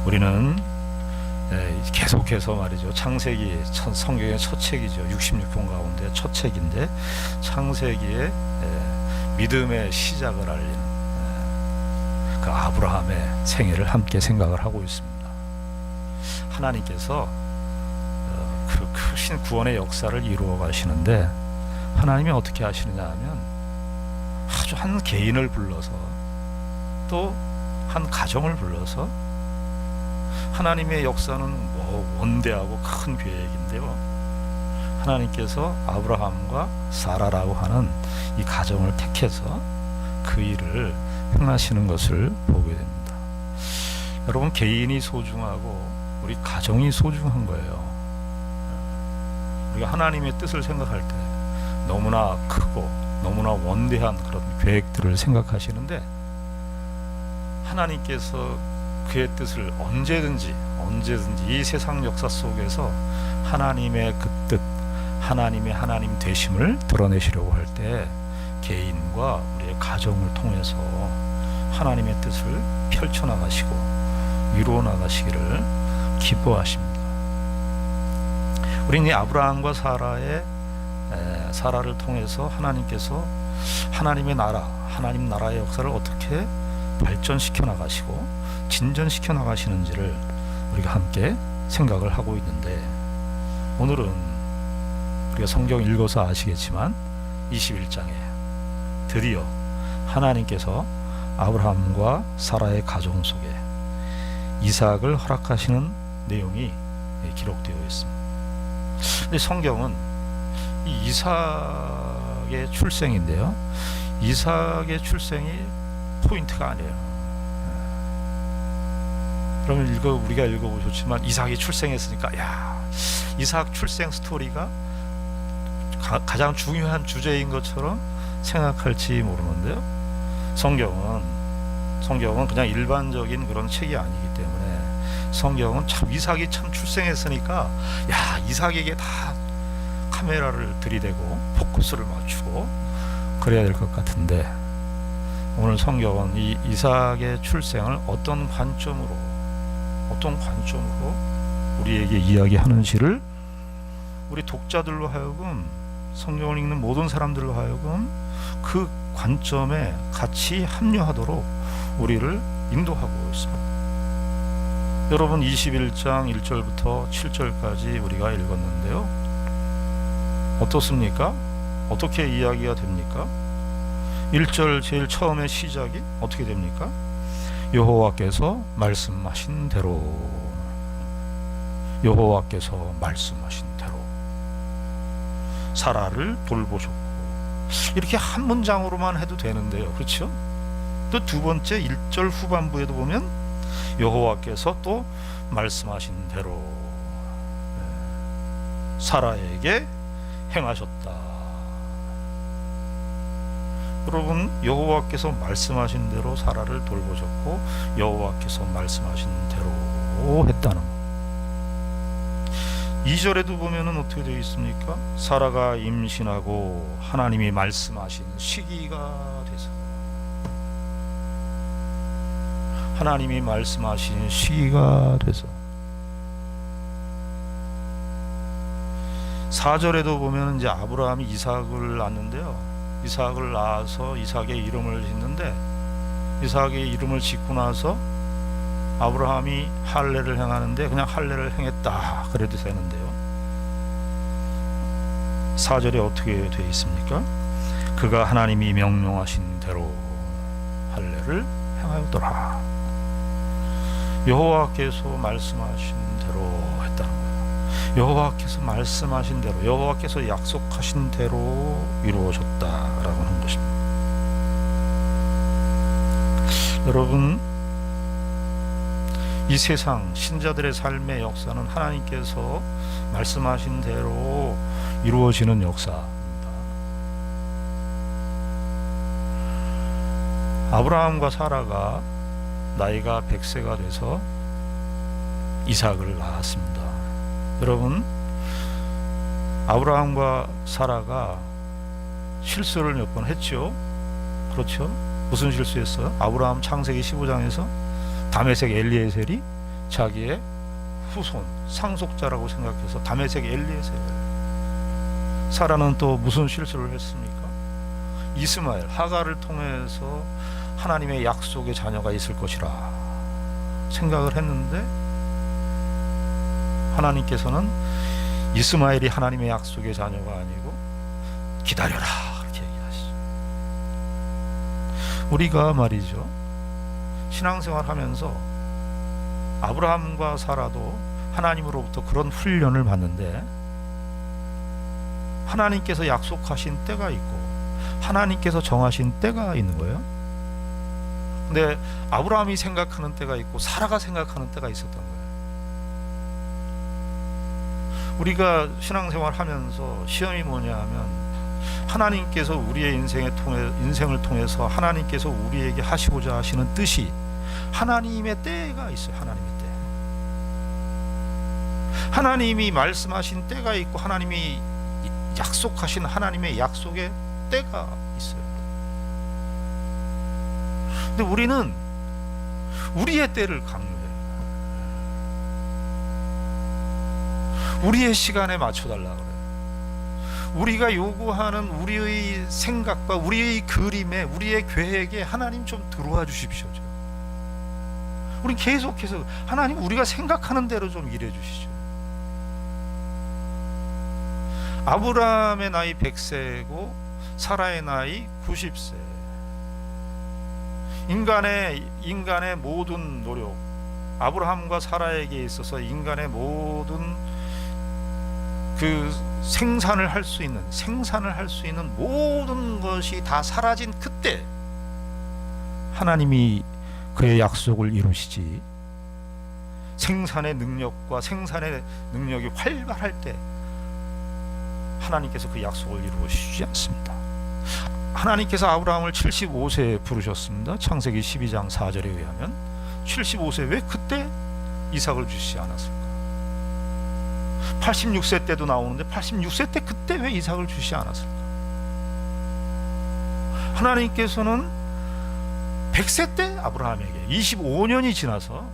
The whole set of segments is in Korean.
우리는 계속해서 말이죠. 창세기 성경의 첫 책이죠. 66권 가운데 첫 책인데 창세기의 믿음의 시작을 알리는 그 아브라함의 생애를 함께 생각을 하고 있습니다. 하나님께서 그 크신 구원의 역사를 이루어 가시는데 하나님이 어떻게 하시느냐 하면 아주 한 개인을 불러서 또 한 가정을 불러서 하나님의 역사는 원대하고 큰 계획인데요. 하나님께서 아브라함과 사라라고 하는 이 가정을 택해서 그 일을 행하시는 것을 보게 됩니다. 여러분, 개인이 소중하고 우리 가정이 소중한 거예요. 우리가 하나님의 뜻을 생각할 때 너무나 크고 너무나 원대한 그런 계획들을 생각하시는데 하나님께서 그의 뜻을 언제든지 이 세상 역사 속에서 하나님의 그 뜻, 하나님의 하나님 되심을 드러내시려고 할 때 개인과 우리의 가정을 통해서 하나님의 뜻을 펼쳐나가시고 이루어 나가시기를 기뻐하십니다. 우리는 이 아브라함과 사라를 통해서 하나님께서 하나님의 나라, 하나님 나라의 역사를 어떻게 발전시켜 나가시고 진전시켜 나가시는지를 우리가 함께 생각을 하고 있는데, 오늘은 우리가 성경 읽어서 아시겠지만 21장에 드디어 하나님께서 아브라함과 사라의 가정 속에 이삭을 허락하시는 내용이 기록되어 있습니다. 근데 성경은 이 이삭의 출생인데요, 이삭의 출생이 포인트가 아니에요. 그러면 우리가 읽어보셨지만 이삭이 출생했으니까 이삭 출생 스토리가 가장 중요한 주제인 것처럼 생각할지 모르는데요, 성경은 그냥 일반적인 그런 책이 아니기 때문에 성경은 참 이삭이 참 출생했으니까 이삭에게 다 카메라를 들이대고 포커스를 맞추고 그래야 될 것 같은데, 오늘 성경은 이 이삭의 출생을 어떤 관점으로 우리에게 이야기하는지를 우리 독자들로 하여금, 성경을 읽는 모든 사람들로 하여금 그 관점에 같이 합류하도록 우리를 인도하고 있습니다. 여러분, 21장 1절부터 7절까지 우리가 읽었는데요, 어떻습니까? 어떻게 이야기가 됩니까? 1절 제일 처음에 시작이 어떻게 됩니까? 여호와께서 말씀하신 대로, 여호와께서 말씀하신 대로 사라를 돌보셨고, 이렇게 한 문장으로만 해도 되는데요, 그렇죠? 또 두 번째 1절 후반부에도 보면 여호와께서 또 말씀하신 대로 사라에게 행하셨다. 여러분, 여호와께서 말씀하신 대로 사라를 돌보셨고 여호와께서 말씀하신 대로 했다는 것. 2절에도 보면은 어떻게 되어 있습니까? 사라가 임신하고 하나님이 말씀하신 시기가 돼서, 하나님이 말씀하신 시기가 돼서. 4절에도 보면 이제 아브라함이 이삭을 낳는데요, 이삭을 낳아서 이삭의 이름을 짓는데, 이삭의 이름을 짓고 나서 아브라함이 할례를 행하는데 그냥 할례를 행했다 그래도 되는데요, 4절에 어떻게 되어 있습니까? 그가 하나님이 명령하신 대로 할례를 행하였더라. 여호와께서 말씀하신 대로 했다는 거예요. 여호와께서 말씀하신 대로, 여호와께서 약속하신 대로 이루어졌다라고 하는 것입니다. 여러분, 이 세상 신자들의 삶의 역사는 하나님께서 말씀하신 대로 이루어지는 역사입니다. 아브라함과 사라가 나이가 100세가 돼서 이삭을 낳았습니다. 여러분, 아브라함과 사라가 실수를 몇 번 했죠. 그렇죠? 무슨 실수했어요? 아브라함 창세기 15장에서 다메섹 엘리에셀이 자기의 후손, 상속자라고 생각해서 다메섹 엘리에셀. 사라는 또 무슨 실수를 했습니까? 이스마엘, 하갈을 통해서 하나님의 약속의 자녀가 있을 것이라 생각을 했는데, 하나님께서는 이스마엘이 하나님의 약속의 자녀가 아니고 기다려라 그렇게 얘기하시죠. 우리가 말이죠, 신앙생활 하면서 아브라함과 사라도 하나님으로부터 그런 훈련을 받는데, 하나님께서 약속하신 때가 있고 하나님께서 정하신 때가 있는 거예요. 근데 아브라함이 생각하는 때가 있고 사라가 생각하는 때가 있었던 거예요. 우리가 신앙생활 하면서 시험이 뭐냐 하면, 하나님께서 우리의 인생을 통해서 하나님께서 우리에게 하시고자 하시는 뜻이 하나님의 때가 있어요. 하나님의 때. 하나님이 말씀하신 때가 있고 하나님이 약속하신 하나님의 약속의 때가 있어요. 근데 우리는 우리의 때를 강요해요. 우리의 시간에 맞춰달라 그래요. 우리가 요구하는 우리의 생각과 우리의 그림에, 우리의 계획에 하나님 좀 들어와 주십시오. 우리 계속해서 하나님, 우리가 생각하는 대로 좀 일해 주시죠. 아브라함의 나이 100세고 사라의 나이 90세. 인간의 모든 노력, 아브라함과 사라에게 있어서 인간의 모든 그 생산을 할 수 있는 모든 것이 다 사라진 그때 하나님이 그의 약속을 이루시지, 생산의 능력과 생산의 능력이 활발할 때 하나님께서 그 약속을 이루시지 않습니다. 하나님께서 아브라함을 75세에 부르셨습니다. 창세기 12장 4절에 의하면 75세, 왜 그때 이삭을 주시지 않았을까? 86세 때도 나오는데 86세 때 그때 왜 이삭을 주시지 않았을까? 하나님께서는 100세 때 아브라함에게 25년이 지나서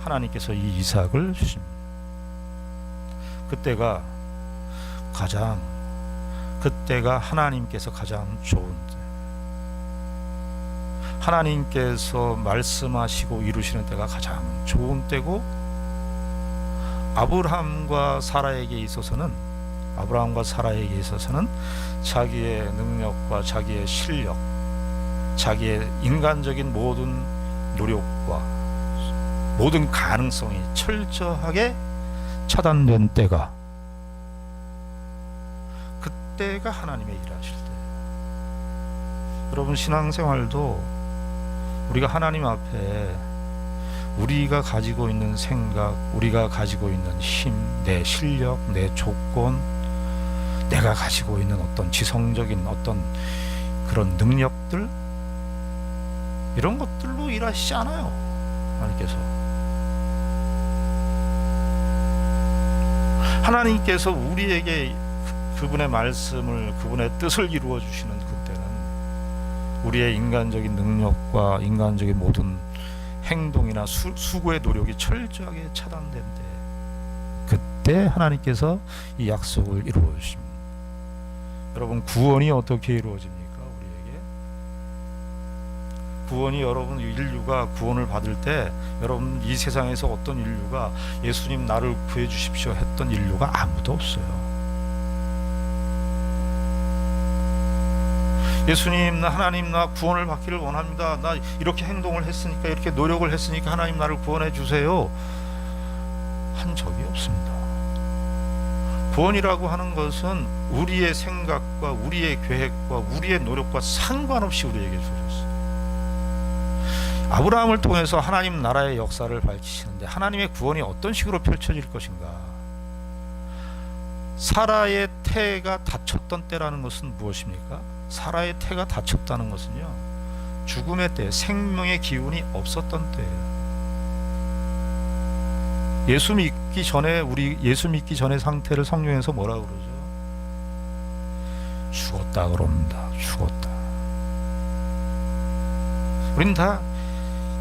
하나님께서 이 이삭을 주십니다. 그때가 하나님께서 가장 좋은 때, 하나님께서 말씀하시고 이루시는 때가 가장 좋은 때고, 아브라함과 사라에게 있어서는 자기의 능력과 자기의 실력, 자기의 인간적인 모든 노력과 모든 가능성이 철저하게 차단된 때가, 그때가 하나님의 일하실 때. 여러분, 신앙생활도 우리가 하나님 앞에 우리가 가지고 있는 생각, 우리가 가지고 있는 힘, 내 실력, 내 조건, 내가 가지고 있는 어떤 지성적인 어떤 그런 능력들, 이런 것들로 일하시지 않아요. 하나님께서 우리에게 그분의 말씀을, 그분의 뜻을 이루어 주시는 그때는 우리의 인간적인 능력과 인간적인 모든 행동이나 수고의 노력이 철저하게 차단된 때, 그때 하나님께서 이 약속을 이루어 주십니다. 여러분, 구원이 어떻게 이루어집니까? 우리에게 구원이, 여러분, 인류가 구원을 받을 때, 여러분, 이 세상에서 어떤 인류가 예수님 나를 구해 주십시오 했던 인류가 아무도 없어요. 예수님, 하나님, 나 구원을 받기를 원합니다. 나 이렇게 행동을 했으니까, 이렇게 노력을 했으니까 하나님 나를 구원해 주세요 한 적이 없습니다. 구원이라고 하는 것은 우리의 생각과 우리의 계획과 우리의 노력과 상관없이 우리에게 주어졌어요. 아브라함을 통해서 하나님 나라의 역사를 밝히시는데, 하나님의 구원이 어떤 식으로 펼쳐질 것인가? 사라의 태가 닫혔던 때라는 것은 무엇입니까? 사라의 태가 닫혔다는 것은요, 죽음의 때, 생명의 기운이 없었던 때예요. 예수 믿기 전의 상태를 성경에서 뭐라고 그러죠? 죽었다 그럽니다. 죽었다. 우린 다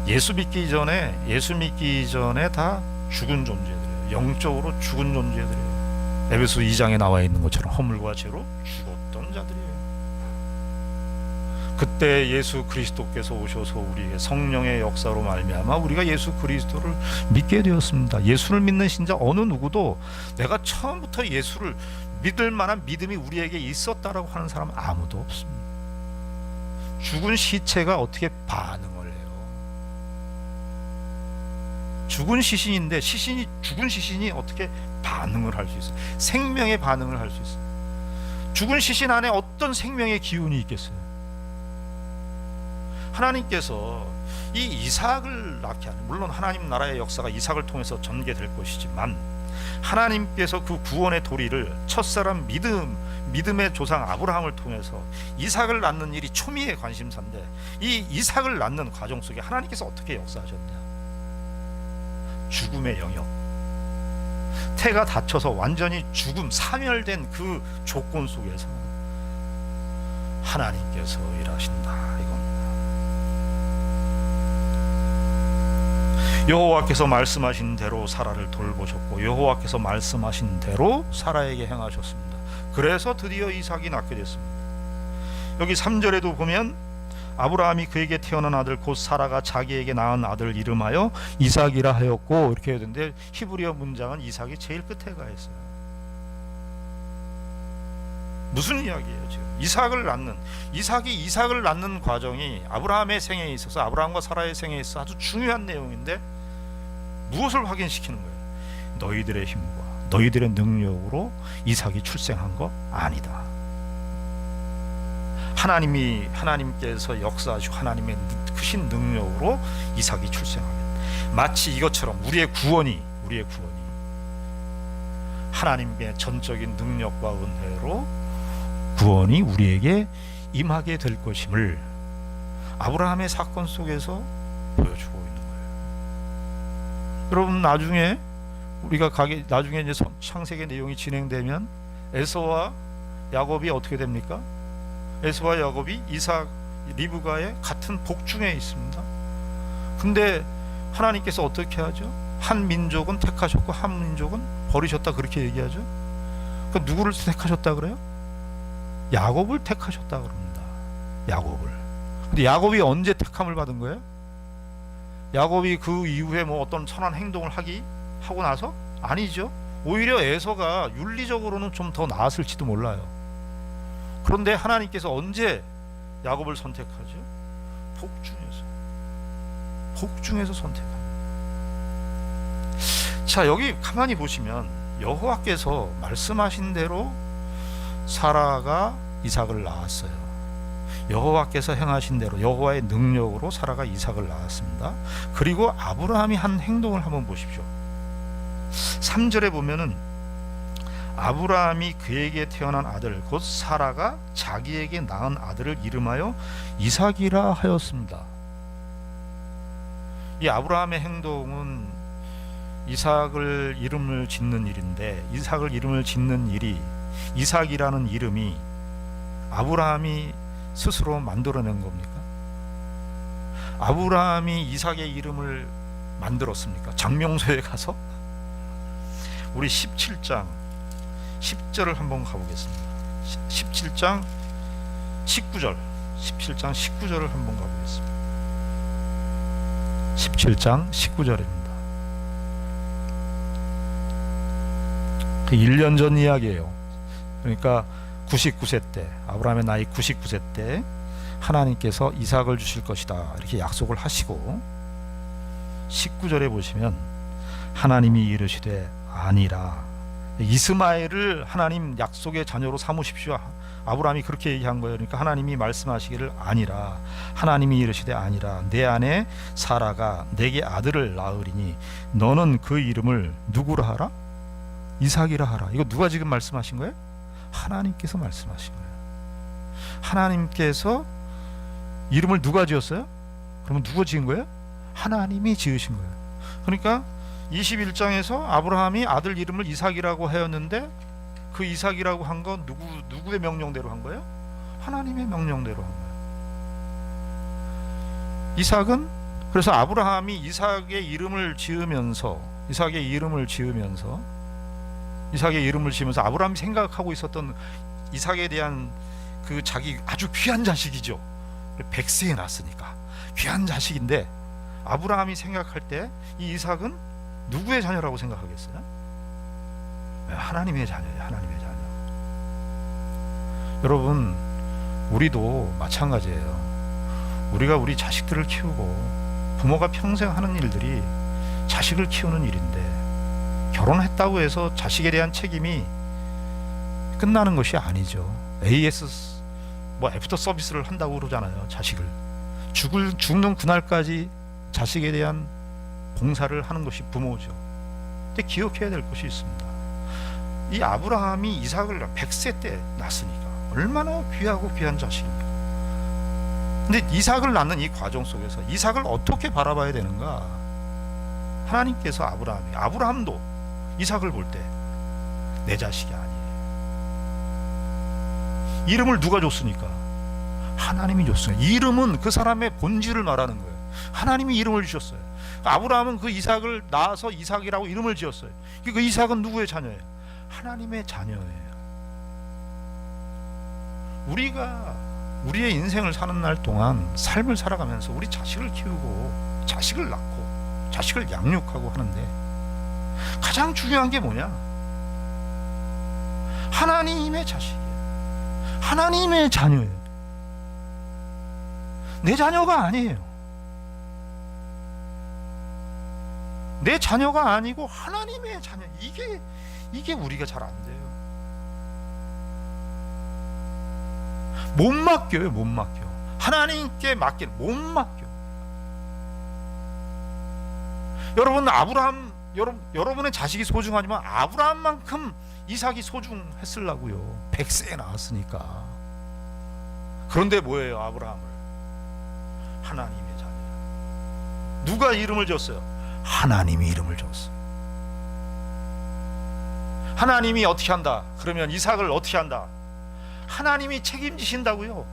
예수 믿기 전에 다 죽은 존재들이에요. 영적으로 죽은 존재들이에요. 에베소 2장에 나와 있는 것처럼 허물과 죄로 죽었던 자들이에요. 그때 예수 그리스도께서 오셔서 우리의 성령의 역사로 말미암아 우리가 예수 그리스도를 믿게 되었습니다. 예수를 믿는 신자 어느 누구도 내가 처음부터 예수를 믿을 만한 믿음이 우리에게 있었다라고 하는 사람 아무도 없습니다. 죽은 시체가 어떻게 반응을 해요? 죽은 시신인데 죽은 시신이 어떻게 반응을 할 수 있어요? 생명의 반응을 할 수 있어요. 죽은 시신 안에 어떤 생명의 기운이 있겠어요? 하나님께서 이 이삭을 낳게 하는, 물론 하나님 나라의 역사가 이삭을 통해서 전개될 것이지만 하나님께서 그 구원의 도리를 첫사람 믿음의 조상 아브라함을 통해서 이삭을 낳는 일이 초미의 관심사인데, 이 이삭을 낳는 과정 속에 하나님께서 어떻게 역사하셨냐? 죽음의 영역, 태가 닫혀서 완전히 죽음, 사멸된 그 조건 속에서 하나님께서 일하신다, 이겁니다. 여호와께서 말씀하신 대로 사라를 돌보셨고 여호와께서 말씀하신 대로 사라에게 행하셨습니다. 그래서 드디어 이삭이 낳게 됐습니다. 여기 3절에도 보면 아브라함이 그에게 태어난 아들 곧 사라가 자기에게 낳은 아들 이름하여 이삭이라 하였고, 이렇게 해야 되는데 히브리어 문장은 이삭이 제일 끝에 가 있어요. 무슨 이야기예요? 지금 이삭을 낳는 과정이 아브라함의 생애에 있어서, 아브라함과 사라의 생애에 있어서 아주 중요한 내용인데 무엇을 확인시키는 거예요? 너희들의 힘과 너희들의 능력으로 이삭이 출생한 거 아니다. 하나님께서 역사하시고 하나님의 크신 능력으로 이삭이 출생하면, 마치 이것처럼 우리의 구원이 하나님의 전적인 능력과 은혜로 구원이 우리에게 임하게 될 것임을 아브라함의 사건 속에서 보여주고 있는 거예요. 여러분, 나중에 이제 창세기 내용이 진행되면 에서와 야곱이 어떻게 됩니까? 에서와 야곱이 이삭, 리브가의 같은 복중에 있습니다. 근데 하나님께서 어떻게 하죠? 한 민족은 택하셨고 한 민족은 버리셨다, 그렇게 얘기하죠. 그러니까 누구를 택하셨다 그래요? 야곱을 택하셨다 그럽니다. 야곱을. 근데 야곱이 언제 택함을 받은 거예요? 야곱이 그 이후에 뭐 어떤 선한 행동을 하고 나서? 아니죠. 오히려 에서가 윤리적으로는 좀 더 나았을지도 몰라요. 그런데 하나님께서 언제 야곱을 선택하죠? 복중에서 선택합니다. 자, 여기 가만히 보시면 여호와께서 말씀하신 대로 사라가 이삭을 낳았어요. 여호와께서 행하신 대로 여호와의 능력으로 사라가 이삭을 낳았습니다. 그리고 아브라함이 한 행동을 한번 보십시오. 3절에 보면은 아브라함이 그에게 태어난 아들 곧 사라가 자기에게 낳은 아들을 이름하여 이삭이라 하였습니다. 이 아브라함의 행동은 이삭을 이름을 짓는 일인데, 이삭을 이름을 짓는 일이, 이삭이라는 이름이 아브라함이 스스로 만들어낸 겁니까? 아브라함이 이삭의 이름을 만들었습니까? 장명소에 가서? 우리 17장 10절을 한번 가보겠습니다. 17장 19절 한번 가보겠습니다. 17장 19절입니다. 그 1년 전 이야기예요. 그러니까 99세 때, 아브라함의 나이 99세 때 하나님께서 이삭을 주실 것이다, 이렇게 약속을 하시고 19절에 보시면 하나님이 이르시되 아니라, 이스마엘을 하나님 약속의 자녀로 삼으십시오. 아브라함이 그렇게 얘기한 거예요. 그러니까 하나님이 말씀하시기를 아니라, 하나님이 이르시되 아니라 내 아내 사라가 내게 아들을 낳으리니 너는 그 이름을 누구라 하라? 이삭이라 하라. 이거 누가 지금 말씀하신 거예요? 하나님께서 말씀하신 거예요. 하나님께서 이름을 누가 지었어요? 그러면 누가 지은 거예요? 하나님이 지으신 거예요. 그러니까 21장에서 아브라함이 아들 이름을 이삭이라고 하였는데, 그 이삭이라고 한 건 누구의 명령대로 한 거예요? 하나님의 명령대로 한 거예요. 이삭은 그래서 아브라함이 이삭의 이름을 지으면서 아브라함이 생각하고 있었던 이삭에 대한 그 자기 아주 귀한 자식이죠. 100세에 낳았으니까 귀한 자식인데, 아브라함이 생각할 때 이 이삭은 누구의 자녀라고 생각하겠어요? 하나님의 자녀예요. 하나님의 자녀. 여러분, 우리도 마찬가지예요. 우리가 우리 자식들을 키우고, 부모가 평생 하는 일들이 자식을 키우는 일인데, 결혼했다고 해서 자식에 대한 책임이 끝나는 것이 아니죠. AS 애프터 서비스를 한다고 그러잖아요. 자식을 죽는 그날까지 자식에 대한 봉사를 하는 것이 부모죠. 근데 기억해야 될 것이 있습니다. 이 아브라함이 이삭을 100세 때 낳았으니까 얼마나 귀하고 귀한 자식입니까? 근데 이삭을 낳는 이 과정 속에서 이삭을 어떻게 바라봐야 되는가? 하나님께서 아브라함도 이삭을 볼 때 내 자식이 아니에요. 이름을 누가 줬으니까? 하나님이 줬어요. 이름은 그 사람의 본질을 말하는 거예요. 하나님이 이름을 주셨어요. 아브라함은 그 이삭을 낳아서 이삭이라고 이름을 지었어요. 그 이삭은 누구의 자녀예요? 하나님의 자녀예요. 우리가 우리의 인생을 사는 날 동안 삶을 살아가면서 우리 자식을 키우고 자식을 낳고 자식을 양육하고 하는데, 가장 중요한 게 뭐냐? 하나님의 자식이에요. 하나님의 자녀예요. 내 자녀가 아니에요. 내 자녀가 아니고 하나님의 자녀. 이게 우리가 잘 안 돼요. 못 맡겨요. 못 맡겨. 하나님께 맡기는 못 맡겨. 여러분의 자식이 소중하지만 아브라함만큼 이삭이 소중했으려고요. 100세에 나왔으니까. 그런데 뭐예요? 아브라함을 하나님의 자녀. 누가 이름을 줬어요? 하나님이 이름을 줬어요. 하나님이 어떻게 한다? 그러면 이삭을 어떻게 한다? 하나님이 책임지신다고요.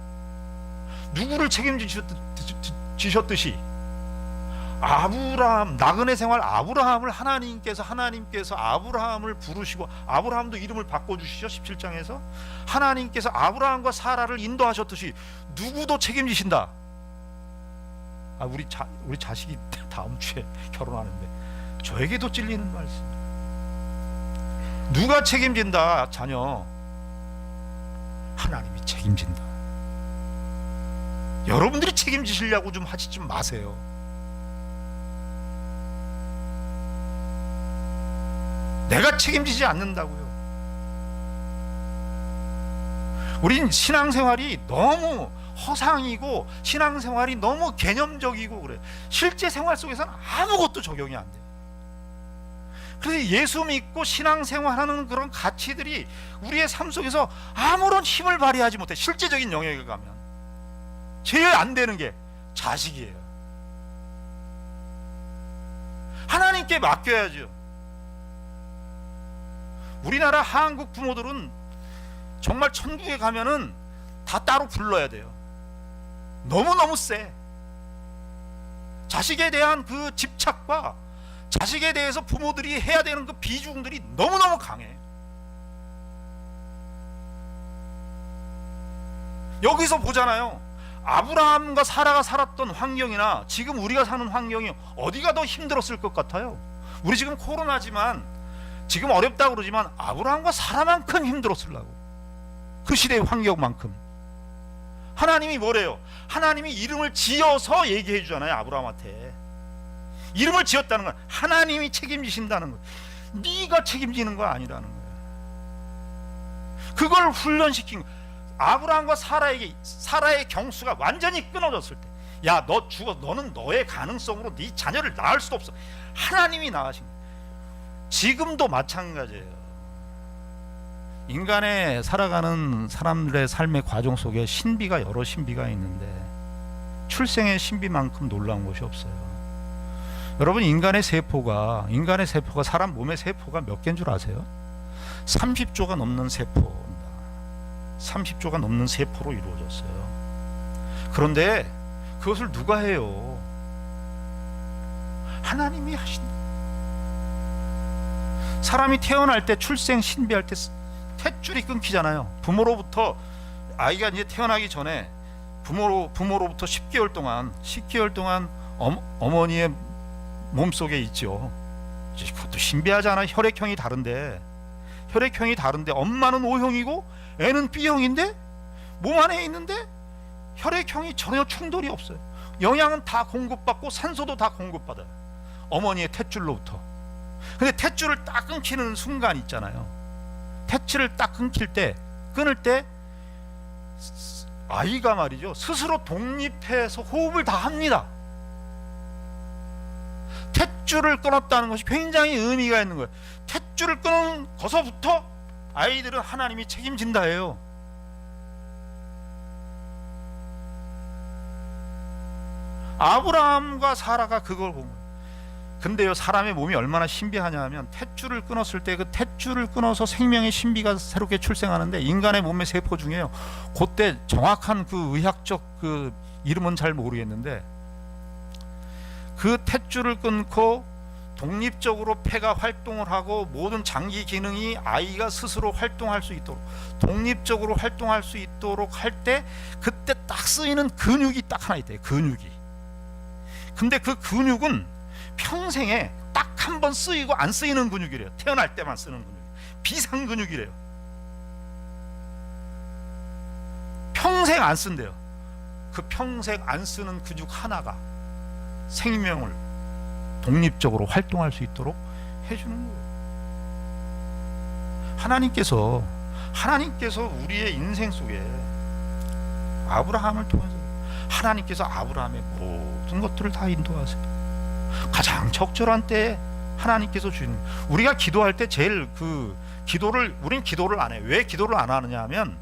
누구를 책임지셨듯이 아브라함, 나그네 생활 아브라함을 하나님께서 아브라함을 부르시고, 아브라함도 이름을 바꿔주시죠. 17장에서 하나님께서 아브라함과 사라를 인도하셨듯이 누구도 책임지신다. 우리 자식이 다음 주에 결혼하는데 저에게도 찔리는 말씀. 누가 책임진다? 자녀. 하나님이 책임진다. 여러분들이 책임지시려고 좀 하지 좀 마세요. 내가 책임지지 않는다고요. 우린 신앙생활이 너무 허상이고 신앙생활이 너무 개념적이고 그래. 실제 생활 속에서는 아무것도 적용이 안 돼. 그래서 예수 믿고 신앙생활하는 그런 가치들이 우리의 삶 속에서 아무런 힘을 발휘하지 못해. 실제적인 영역에 가면 제일 안 되는 게 자식이에요. 하나님께 맡겨야죠. 우리나라 한국 부모들은 정말 천국에 가면은 다 따로 불러야 돼요. 너무너무 세. 자식에 대한 그 집착과 자식에 대해서 부모들이 해야 되는 그 비중들이 너무너무 강해. 여기서 보잖아요. 아브라함과 사라가 살았던 환경이나 지금 우리가 사는 환경이 어디가 더 힘들었을 것 같아요? 우리 지금 코로나지만, 지금 어렵다고 그러지만 아브라함과 사라만큼 힘들었으려고. 그 시대의 환경만큼. 하나님이 뭐래요? 하나님이 이름을 지어서 얘기해 주잖아요. 아브라함한테 이름을 지었다는 건 하나님이 책임지신다는 거예요. 네가 책임지는 거 아니라는 거예요. 그걸 훈련시킨 거예요. 아브라함과 사라의 경수가 완전히 끊어졌을 때, 야, 너 죽어. 너는 너의 가능성으로 네 자녀를 낳을 수도 없어. 하나님이 낳으신 거예요. 지금도 마찬가지예요. 인간의 살아가는 사람들의 삶의 과정 속에 여러 신비가 있는데 출생의 신비만큼 놀라운 것이 없어요. 여러분, 인간의 세포가 사람 몸의 세포가 몇 개인 줄 아세요? 30조가 넘는 세포입니다. 30조가 넘는 세포로 이루어졌어요. 그런데 그것을 누가 해요? 하나님이 하신다. 사람이 태어날 때 출생 신비할 때 탯줄이 끊기잖아요. 부모로부터 아이가 이제 태어나기 전에 부모로부터 10개월 동안 어머니의 몸속에 있죠. 그것도 신비하잖아요. 혈액형이 다른데 엄마는 O형이고 애는 B형인데 몸 안에 있는데 혈액형이 전혀 충돌이 없어요. 영양은 다 공급받고 산소도 다 공급받아요. 어머니의 탯줄로부터. 근데 탯줄을 딱 끊기는 순간 있잖아요. 탯줄을 딱 끊을 때 아이가 말이죠, 스스로 독립해서 호흡을 다 합니다. 탯줄을 끊었다는 것이 굉장히 의미가 있는 거예요. 탯줄을 끊은 것서부터 아이들은 하나님이 책임진다예요. 아브라함과 사라가 그걸 본 거예요. 근데요, 사람의 몸이 얼마나 신비하냐 하면 탯줄을 끊었을 때 그 탯줄을 끊어서 생명의 신비가 새롭게 출생하는데, 인간의 몸의 세포 중에요, 그때 정확한 그 의학적 그 이름은 잘 모르겠는데, 그 탯줄을 끊고 독립적으로 폐가 활동을 하고 모든 장기 기능이 아이가 스스로 활동할 수 있도록, 독립적으로 활동할 수 있도록 할 때, 그때 딱 쓰이는 근육이 딱 하나 있대요. 근육이. 근데 그 근육은 평생에 딱 한 번 쓰이고 안 쓰이는 근육이래요. 태어날 때만 쓰는 근육, 비상 근육이래요. 평생 안 쓴대요. 그 평생 안 쓰는 근육 하나가 생명을 독립적으로 활동할 수 있도록 해주는 거예요. 하나님께서 우리의 인생 속에 아브라함을 통해서 하나님께서 아브라함의 모든 것들을 다 인도하세요. 가장 적절한 때에 하나님께서 주시는, 우리가 기도할 때 제일 우린 기도를 안 해요. 왜 기도를 안 하느냐 하면,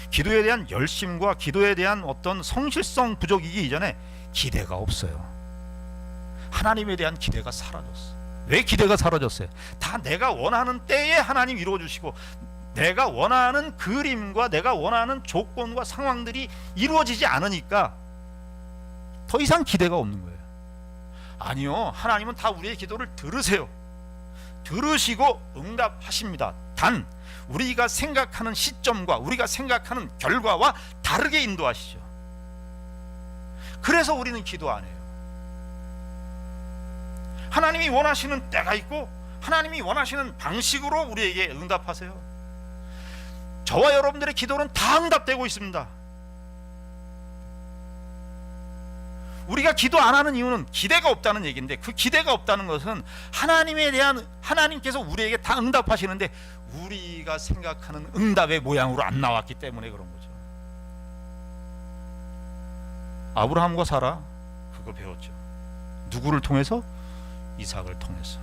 기도에 대한 열심과 기도에 대한 어떤 성실성 부족이기 이전에 기대가 없어요. 하나님에 대한 기대가 사라졌어. 왜 기대가 사라졌어요? 다 내가 원하는 때에 하나님 이루어주시고, 내가 원하는 그림과 내가 원하는 조건과 상황들이 이루어지지 않으니까 더 이상 기대가 없는 거예요. 아니요, 하나님은 다 우리의 기도를 들으세요. 들으시고 응답하십니다. 단 우리가 생각하는 시점과 우리가 생각하는 결과와 다르게 인도하시죠. 그래서 우리는 기도 안 해요. 하나님이 원하시는 때가 있고 하나님이 원하시는 방식으로 우리에게 응답하세요. 저와 여러분들의 기도는 다 응답되고 있습니다. 우리가 기도 안 하는 이유는 기대가 없다는 얘기인데, 그 기대가 없다는 것은 하나님께서 우리에게 다 응답하시는데 우리가 생각하는 응답의 모양으로 안 나왔기 때문에 그런 거죠. 아브라함과 사라 그거 배웠죠. 누구를 통해서? 이삭을 통해서.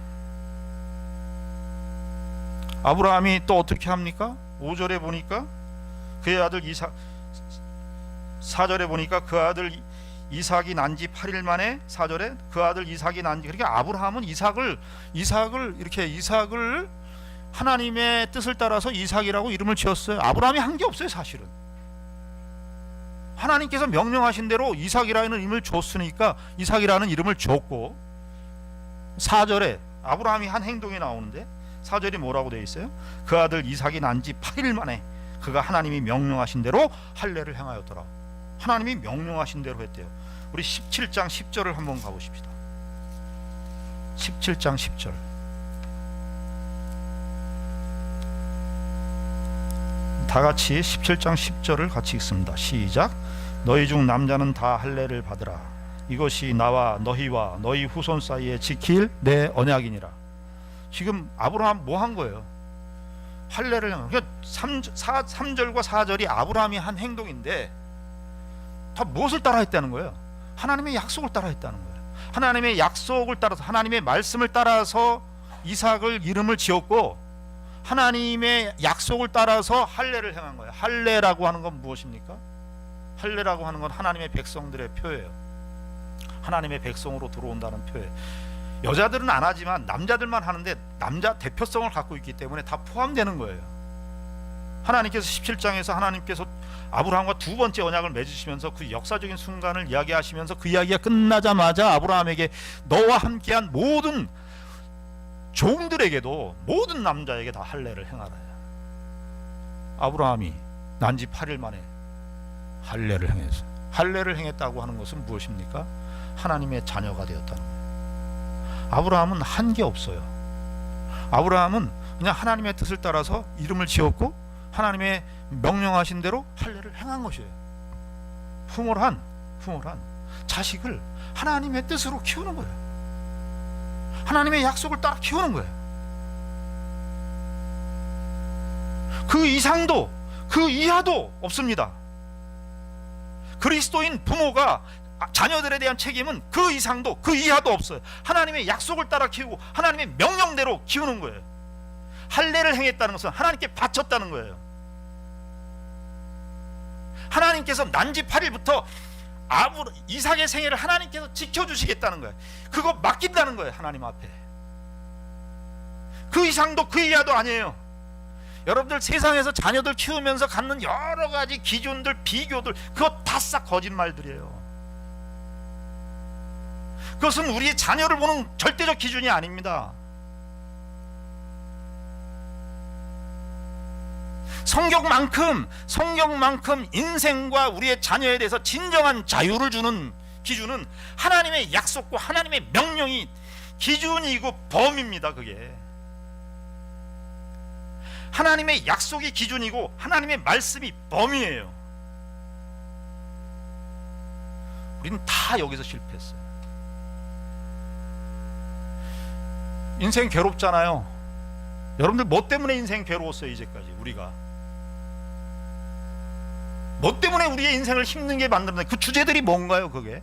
아브라함이 또 어떻게 합니까? 5절에 보니까 그의 아들 이삭, 4절에 보니까 그 아들 이삭이 난 지 8일 만에, 4절에 그 아들 이삭이 난 지, 그러니까 아브라함은 이삭을 하나님의 뜻을 따라서 이삭이라고 이름을 지었어요. 아브라함이 한 게 없어요. 사실은 하나님께서 명령하신 대로 이삭이라는 이름을 줬으니까 이삭이라는 이름을 줬고, 4절에 아브라함이 한 행동이 나오는데 4절이 뭐라고 되어 있어요? 그 아들 이삭이 난 지 8일 만에 그가 하나님이 명령하신 대로 할례를 행하였더라. 하나님이 명령하신 대로 했대요. 우리 17장 10절을 한번 가보십시다. 17장 10절. 다 같이 17장 10절을 같이 읽습니다. 시작. 너희 중 남자는 다 할례를 받으라. 이것이 나와 너희와 너희 후손 사이에 지킬 내 언약이니라. 지금 아브라함 뭐 한 거예요? 할례를 한 거예요. 3절과 4절이 아브라함이 한 행동인데 다 무엇을 따라 했다는 거예요? 하나님의 약속을 따라 했다는 거예요. 하나님의 약속을 따라서, 하나님의 말씀을 따라서 이삭을 이름을 지었고, 하나님의 약속을 따라서 할례를 행한 거예요. 할례라고 하는 건 무엇입니까? 할례라고 하는 건 하나님의 백성들의 표예요. 하나님의 백성으로 들어온다는 표예요. 여자들은 안 하지만 남자들만 하는데 남자 대표성을 갖고 있기 때문에 다 포함되는 거예요. 하나님께서 17장에서 하나님께서 아브라함과 두 번째 언약을 맺으시면서 그 역사적인 순간을 이야기하시면서 그 이야기가 끝나자마자 아브라함에게 너와 함께한 모든 종들에게도 모든 남자에게 다 할례를 행하라. 아브라함이 난지 8일 만에 할례를 행했어요. 할례를 행했다고 하는 것은 무엇입니까? 하나님의 자녀가 되었다는 거예요. 아브라함은 한 게 없어요. 아브라함은 그냥 하나님의 뜻을 따라서 이름을 지었고 하나님의 명령하신 대로 할례를 행한 것이에요. 풍월한 자식을 하나님의 뜻으로 키우는 거예요. 하나님의 약속을 따라 키우는 거예요. 그 이상도 그 이하도 없습니다. 그리스도인 부모가 자녀들에 대한 책임은 그 이상도 그 이하도 없어요. 하나님의 약속을 따라 키우고 하나님의 명령대로 키우는 거예요. 할례를 행했다는 것은 하나님께 바쳤다는 거예요. 하나님께서 난지 8일부터 이삭의 생애를 하나님께서 지켜주시겠다는 거예요. 그거 맡긴다는 거예요. 하나님 앞에. 그 이상도 그 이하도 아니에요. 여러분들 세상에서 자녀들 키우면서 갖는 여러 가지 기준들, 비교들, 그거 다 싹 거짓말들이에요. 그것은 우리의 자녀를 보는 절대적 기준이 아닙니다. 성경만큼 인생과 우리의 자녀에 대해서 진정한 자유를 주는 기준은 하나님의 약속과 하나님의 명령이 기준이고 범위입니다. 그게 하나님의 약속이 기준이고 하나님의 말씀이 범위예요. 우리는 다 여기서 실패했어요. 인생 괴롭잖아요. 여러분들 뭐 때문에 인생 괴로웠어요? 이제까지 우리가 뭐 때문에 우리의 인생을 힘든게 만들었나요? 그 주제들이 뭔가요? 그게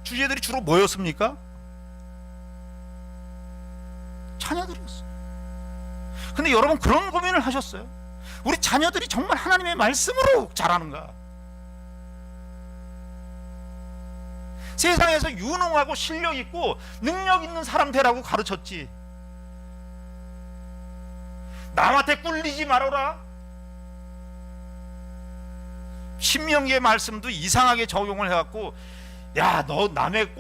주제들이 주로 뭐였습니까? 자녀들이었어요. 근데 여러분 그런 고민을 하셨어요? 우리 자녀들이 정말 하나님의 말씀으로 자라는가? 세상에서 유능하고 실력 있고 능력 있는 사람 되라고 가르쳤지. 남한테 꿀리지 말아라. 신명기의 말씀도 이상하게 적용을 해갖고 야, 너 남의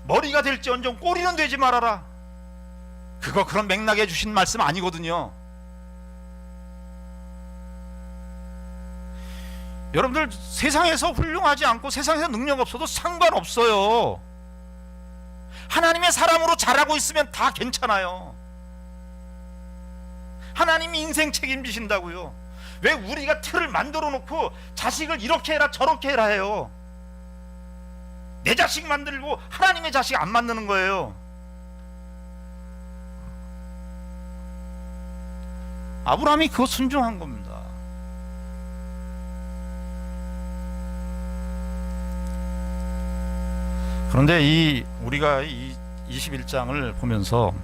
머리가 될지언정 꼬리는 되지 말아라. 그거 그런 맥락에 주신 말씀 아니거든요. 여러분들 세상에서 훌륭하지 않고 세상에서 능력 없어도 상관없어요. 하나님의 사람으로 자라고 있으면 다 괜찮아요. 하나님이 인생 책임지신다고요. 왜 우리가 틀을 만들어 놓고 자식을 이렇게 해라 저렇게 해라 해요? 내 자식 만들고 하나님의 자식 안 만드는 거예요. 아브라함이 그거 순종한 겁니다. 그런데 우리가 이 21장을 보면서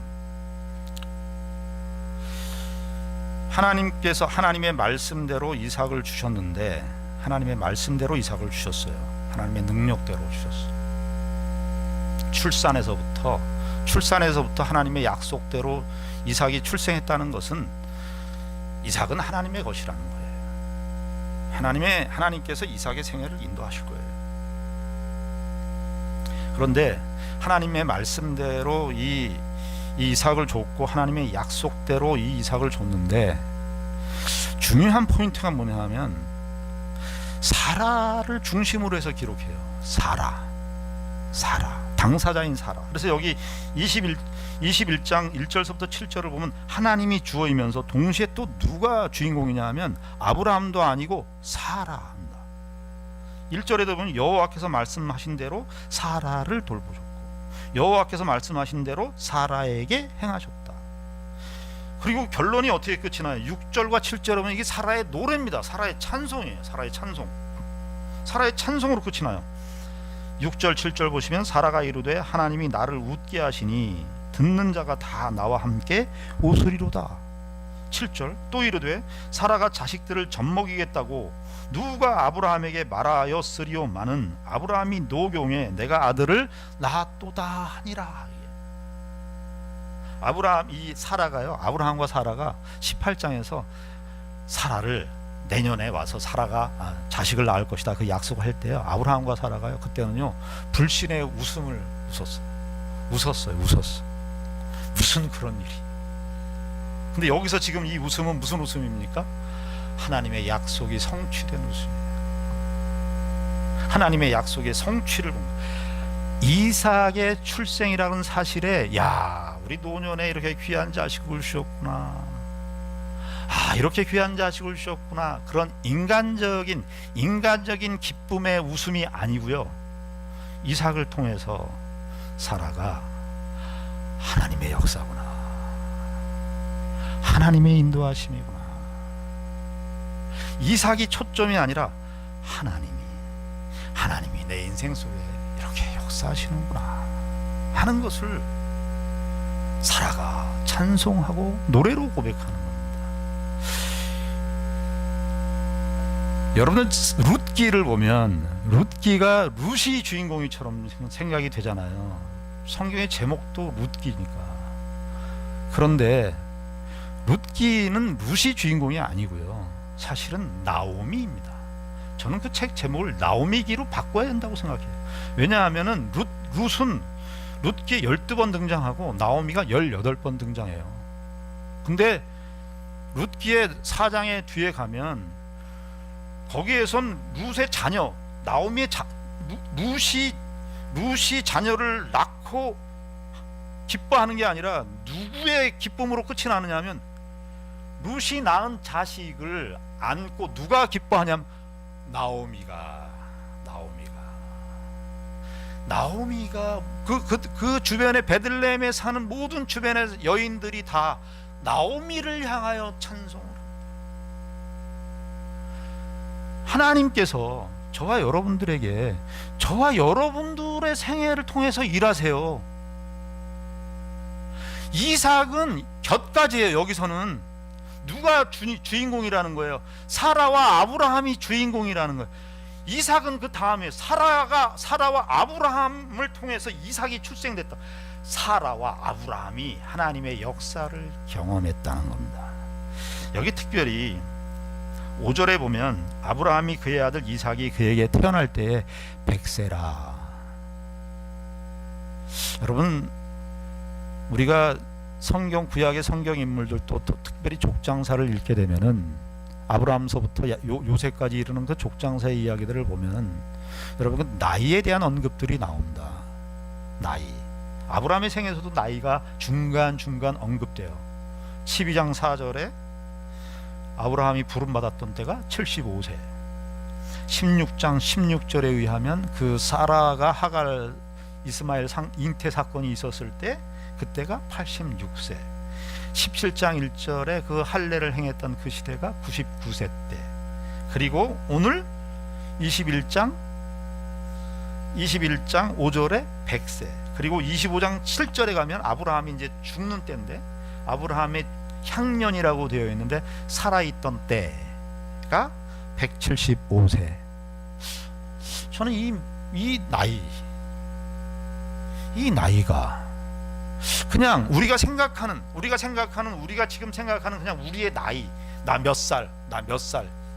하나님께서 하나님의 말씀대로 이삭을 주셨는데 하나님의 말씀대로 이삭을 주셨어요. 하나님의 능력대로 주셨어요. 출산에서부터 하나님의 약속대로 이삭이 출생했다는 것은 이삭은 하나님의 것이라는 거예요. 하나님께서 이삭의 생애를 인도하실 거예요. 그런데 하나님의 말씀대로 이 이삭을 줬고 하나님의 약속대로 이 이삭을 줬는데 중요한 포인트가 뭐냐 하면 사라를 중심으로 해서 기록해요. 사라 당사자인 사라. 그래서 여기 21장 1절서부터 7절을 보면 하나님이 주어이면서 동시에 또 누가 주인공이냐 하면 아브라함도 아니고 사라입니다. 1절에도 보면 여호와께서 말씀하신 대로 사라를 돌보셨고 여호와께서 말씀하신 대로 사라에게 행하셨다. 그리고 결론이 어떻게 끝이 나요? 6절과 7절에 보면 이게 사라의 노래입니다. 사라의 찬송이에요. 사라의 찬송으로 끝이 나요. 6절 7절 보시면 사라가 이르되 하나님이 나를 웃게 하시니 듣는 자가 다 나와 함께 웃으리로다. 7절 또 이르되 사라가 자식들을 젖먹이겠다고 누가 아브라함에게 말하였으리오마는 아브라함이 노경에 내가 아들을 낳았도다 하니라. 아브라함과 사라가 18장에서 사라를 내년에 와서 사라가 자식을 낳을 것이다 그 약속할 때요, 아브라함과 사라가요 그때는요 불신의 웃음을 웃었어요. 무슨 그런 일이. 근데 여기서 지금 이 웃음은 무슨 웃음입니까? 하나님의 약속이 성취된 웃음이에요. 하나님의 약속의 성취를 본 거예요. 이삭의 출생이라는 사실에, 야, 우리 노년에 이렇게 귀한 자식을 주셨구나, 이렇게 귀한 자식을 주셨구나, 그런 인간적인 기쁨의 웃음이 아니고요, 이삭을 통해서 사라가 하나님의 역사구나, 하나님의 인도하심이구나, 이삭이 초점이 아니라 하나님이 내 인생 속에 이렇게 역사하시는구나 하는 것을 사라가 찬송하고 노래로 고백하는 겁니다. 여러분은 룻기를 보면 룻기가 룻이 주인공이처럼 생각이 되잖아요. 성경의 제목도 룻기니까. 그런데 룻기는 룻이 주인공이 아니고요, 사실은 나오미입니다. 저는 그 책 제목을 나오미기로 바꿔야 된다고 생각해요. 왜냐하면은 룻은 룻기 12번 등장하고 나오미가 18번 등장해요. 근데 룻기의 4장의 뒤에 가면 거기에선 룻의 자녀, 나오미의 룻이 자녀를 낳고 기뻐하는 게 아니라 누구의 기쁨으로 끝이 나느냐 하면, 룻이 낳은 자식을 안고 누가 기뻐하냐면 나오미가 그 주변에 베들레헴에 사는 모든 주변의 여인들이 다 나오미를 향하여 찬송을 합니다. 하나님께서 저와 여러분들에게, 저와 여러분들의 생애를 통해서 일하세요. 이삭은 곁가지예요. 여기서는 누가 주인공이라는 거예요? 사라와 아브라함이 주인공이라는 거예요. 이삭은 그 다음에 사라와 아브라함을 통해서 이삭이 출생됐다. 사라와 아브라함이 하나님의 역사를 경험했다는 겁니다. 여기 특별히 5절에 보면 아브라함이 그의 아들 이삭이 그에게 태어날 때에 100세라. 여러분, 우리가 구약의 성경 인물들도 특별히 족장사를 읽게 되면은 아브라함서부터 요새까지 이르는 그 족장사의 이야기들을 보면은 여러분, 그 나이에 대한 언급들이 나옵니다. 나이. 아브라함의 생에서도 나이가 중간 언급돼요. 12장 4절에 아브라함이 부름받았던 때가 75세. 16장 16절에 의하면 그 사라가 하갈 이스마엘 잉태 사건이 있었을 때 그때가 86세. 17장 1절에 그 할례를 행했던 그 시대가 99세 때. 그리고 오늘 21장 5절에 100세. 그리고 25장 7절에 가면 아브라함이 이제 죽는 때인데, 아브라함의 향년이라고 되어 있는데 살아있던 때가 175세. 저는 이 나이가 그냥 우리가 지금 생각하는 그냥 우리의 나이, 나 몇 살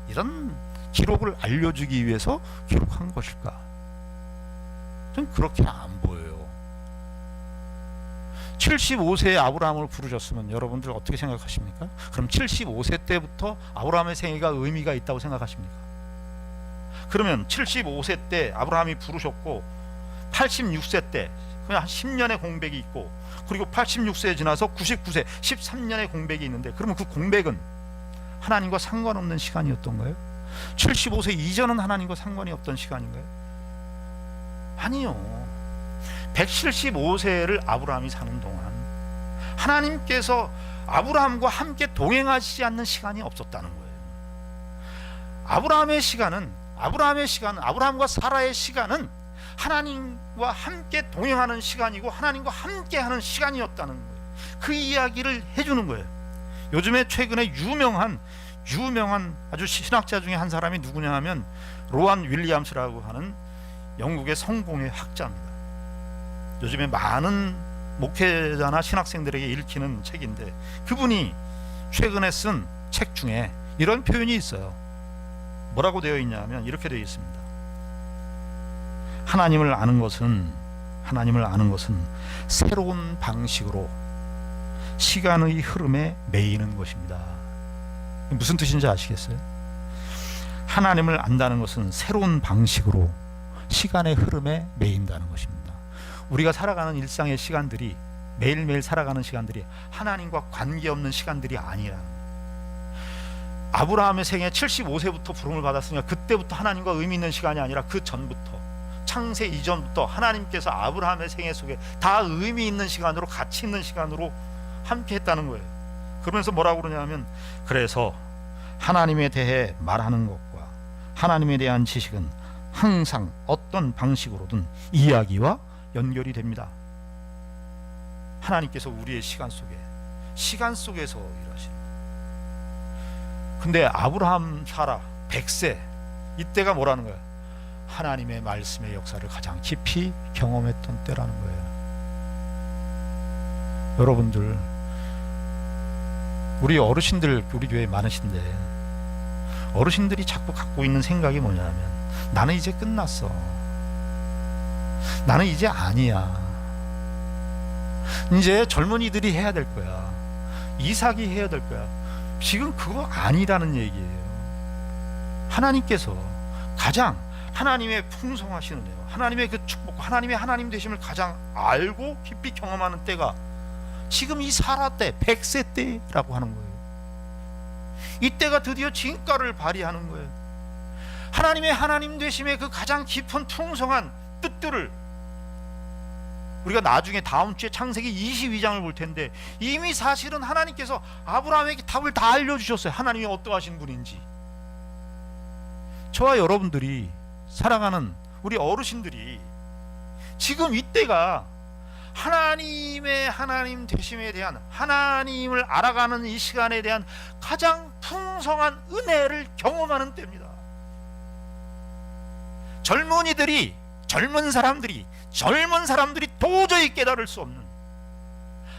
이런 기록을 알려주기 위해서 기록한 것일까? 전 그렇게 안 보여요. 75세에 아브라함을 부르셨으면 여러분들 어떻게 생각하십니까? 그럼 75세 때부터 아브라함의 생애가 의미가 있다고 생각하십니까? 그러면 75세 때 아브라함이 부르셨고 86세 때 그냥 10년의 공백이 있고, 그리고 86세에 지나서 99세 13년의 공백이 있는데, 그러면 그 공백은 하나님과 상관없는 시간이었던가요? 75세 이전은 하나님과 상관이 없던 시간인가요? 아니요. 175세를 아브라함이 사는 동안 하나님께서 아브라함과 함께 동행하시지 않는 시간이 없었다는 거예요. 아브라함의 시간은 아브라함과 사라의 시간은 하나님과 함께 동행하는 시간이고 하나님과 함께 하는 시간이었다는 거예요. 그 이야기를 해주는 거예요. 요즘에 최근에 유명한 아주 신학자 중에 한 사람이 누구냐 하면 로안 윌리엄스라고 하는 영국의 성공의 학자입니다. 요즘에 많은 목회자나 신학생들에게 읽히는 책인데, 그분이 최근에 쓴 책 중에 이런 표현이 있어요. 뭐라고 되어 있냐면 이렇게 되어 있습니다. 하나님을 아는 것은 새로운 방식으로 시간의 흐름에 매이는 것입니다. 무슨 뜻인지 아시겠어요? 하나님을 안다는 것은 새로운 방식으로 시간의 흐름에 매인다는 것입니다. 우리가 살아가는 일상의 시간들이, 매일매일 살아가는 시간들이 하나님과 관계없는 시간들이 아니라는 거예요. 아브라함의 생애 75세부터 부름을 받았으니까 그때부터 하나님과 의미 있는 시간이 아니라 그 전부터, 창세 이전부터 하나님께서 아브라함의 생애 속에 다 의미 있는 시간으로, 가치 있는 시간으로 함께 했다는 거예요. 그러면서 뭐라고 그러냐면, 그래서 하나님에 대해 말하는 것과 하나님에 대한 지식은 항상 어떤 방식으로든 이야기와 연결이 됩니다. 하나님께서 우리의 시간 속에서 일하시는. 근데 아브라함, 사라 100세 이때가 뭐라는 거예요? 하나님의 말씀의 역사를 가장 깊이 경험했던 때라는 거예요. 여러분들, 우리 어르신들 우리 교회에 많으신데 어르신들이 자꾸 갖고 있는 생각이 뭐냐면, 나는 이제 끝났어, 나는 이제 아니야, 이제 젊은이들이 해야 될 거야, 이삭이 해야 될 거야. 지금 그거 아니라는 얘기예요. 하나님께서 가장, 하나님의 풍성하신 은혜요, 하나님의 그 축복, 하나님의 하나님 되심을 가장 알고 깊이 경험하는 때가 지금 이 사라 때, 100세 때라고 하는 거예요. 이때가 드디어 진가를 발휘하는 거예요. 하나님의 하나님 되심의 그 가장 깊은 풍성한 뜻들을 우리가 나중에 다음 주에 창세기 22장을 볼 텐데, 이미 사실은 하나님께서 아브라함에게 답을 다 알려주셨어요. 하나님이 어떠하신 분인지. 저와 여러분들이 살아가는 우리 어르신들이 지금 이때가 하나님의 하나님 되심에 대한, 하나님을 알아가는 이 시간에 대한 가장 풍성한 은혜를 경험하는 때입니다. 젊은 사람들이 도저히 깨달을 수 없는,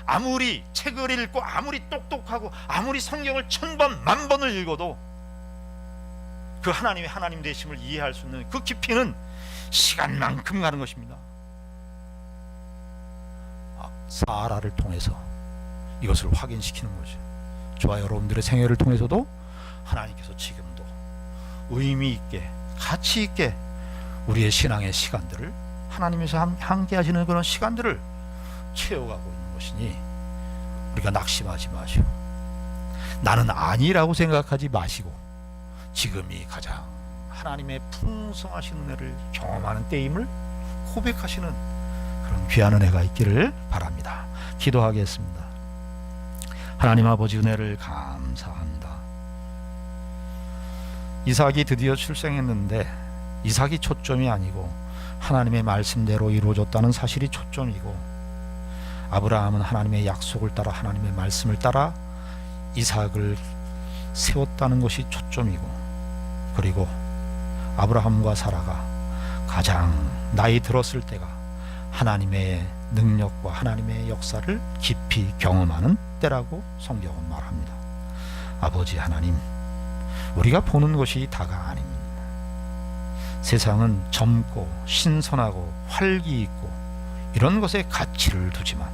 아무리 책을 읽고 아무리 똑똑하고 아무리 성경을 1000번, 10,000번을 읽어도 그 하나님의 하나님 되심을 이해할 수 있는 그 깊이는 시간만큼 가는 것입니다. 사라를 통해서 이것을 확인시키는 거죠. 저와 여러분들의 생애를 통해서도 하나님께서 지금도 의미 있게, 가치 있게 우리의 신앙의 시간들을, 하나님께서 함께 하시는 그런 시간들을 채워가고 있는 것이니, 우리가 낙심하지 마시고, 나는 아니라고 생각하지 마시고, 지금이 가장 하나님의 풍성하신 은혜를 경험하는 때임을 고백하시는 그런 귀한 은혜가 있기를 바랍니다. 기도하겠습니다. 하나님 아버지, 은혜를 감사합니다. 이삭이 드디어 출생했는데 이삭이 초점이 아니고 하나님의 말씀대로 이루어졌다는 사실이 초점이고, 아브라함은 하나님의 약속을 따라, 하나님의 말씀을 따라 이삭을 세웠다는 것이 초점이고, 그리고 아브라함과 사라가 가장 나이 들었을 때가 하나님의 능력과 하나님의 역사를 깊이 경험하는 때라고 성경은 말합니다. 아버지 하나님, 우리가 보는 것이 다가 아닙니다. 세상은 젊고 신선하고 활기 있고 이런 것에 가치를 두지만,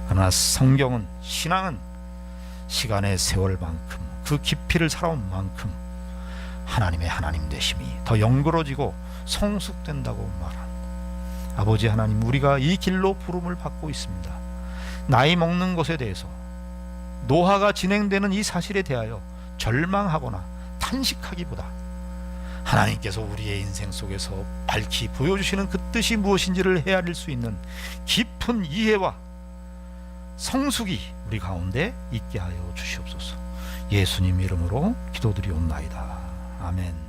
그러나 성경은, 신앙은 시간의 세월만큼, 그 깊이를 살아온 만큼 하나님의 하나님 되심이 더 영그러지고 성숙된다고 말합니다. 아버지 하나님, 우리가 이 길로 부름을 받고 있습니다. 나이 먹는 것에 대해서, 노화가 진행되는 이 사실에 대하여 절망하거나 탄식하기보다 하나님께서 우리의 인생 속에서 밝히 보여주시는 그 뜻이 무엇인지를 헤아릴 수 있는 깊은 이해와 성숙이 우리 가운데 있게 하여 주시옵소서. 예수님 이름으로 기도드리옵나이다. 아멘.